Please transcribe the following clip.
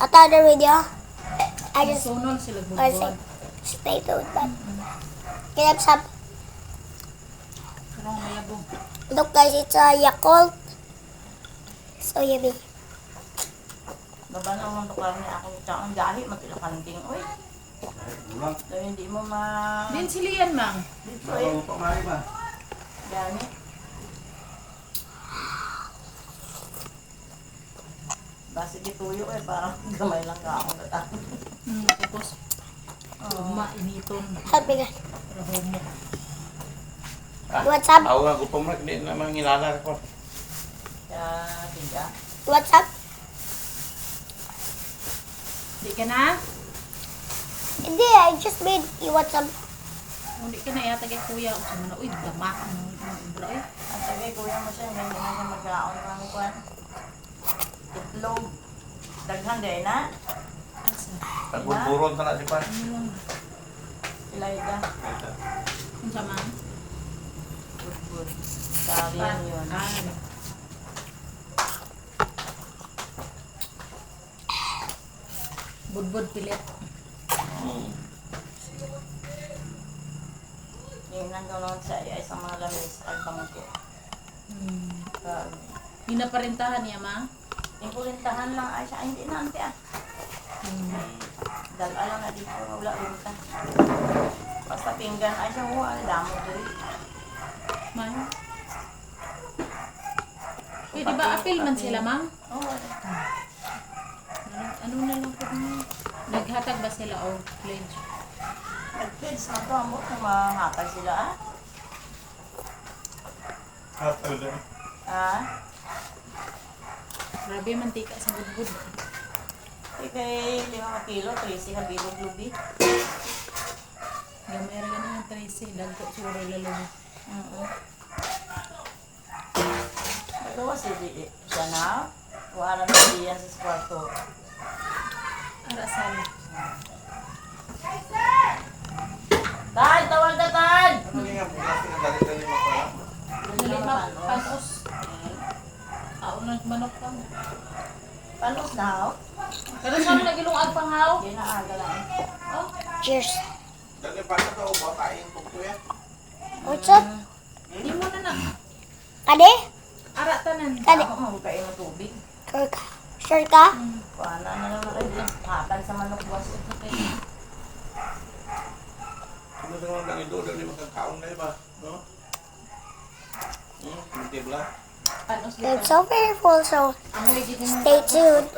another video. I just Sunod sila I say bubuan. stay tuned. But kaya sa Karong mayabong. look guys, it's a Yakult. So yummy. Baba na naman ito karami ako ang gahi, matilakanting. Uy, so hindi mo Din sila yan, mang. dito eh. Gani. Basta gituyo eh, parang gamay lang ka akong natapos. Tapos, uma, initon. Help me guys. Para homo. What's up? Ako nga, gupang mak, hindi naman ngilala ko. Kaya, tiga. What's up? Di ka na? Hindi, I just made you what's up. Hindi ka na yata kay kuya. O siya na, uy, damak. Bro, eh. Ang tagay, kuya mo siya, hindi na siya magkaon ng kwan. Itlog. Daghan din na. Asa? Pagburburon ka na, di ba? Ano lang? Ilayda. Kung sa man? Good. Sari yan yun. Budbud pilit. Yung nangganon sa iya, isang mga lamis, agbang ko. Hindi na parintahan niya, ma? Yung kulintahan lang ay siya, ay hindi na ante ah. Dala lang na dito, wala rin ka. Basta pinggan ay siya, wala, damo dito. Man? Eh, di ba apil man sila, ma'am? Oo. Ano na lang po niya? Naghatag ba sila o pledge? Nag-kids na to, amo, kung mahatag sila ah. Ah? Grabe, mantika sa budbud. Kay 5 kilo, 13 habilog lubi. Gamay rin nga ng 13. Dagko siguro lalo. Nagawa si Didi. Siya na, wala na diyan sa kwarto. Arasal. Tad! Tawag ka, Tad! Dali ma, panos. Kaon ng manok pa. Panos na ako? Pero saan mo nagilungag pang haw? Hindi na aga lang. Oh, Cheers. Dali pa ka to, ba tayong tuktuya? What's up? di mo na na. Kade? Ara tanan. Kade? Ako magkain ng tubig. Sure ka? Sure ka? Kuha na lang na rin. Hatag sa manok buwas. Ano sa mga nang idodo, di makakaon na iba, no? Hindi ba? Panos I'm dito. so very full, so Amo higit mo. stay tuned.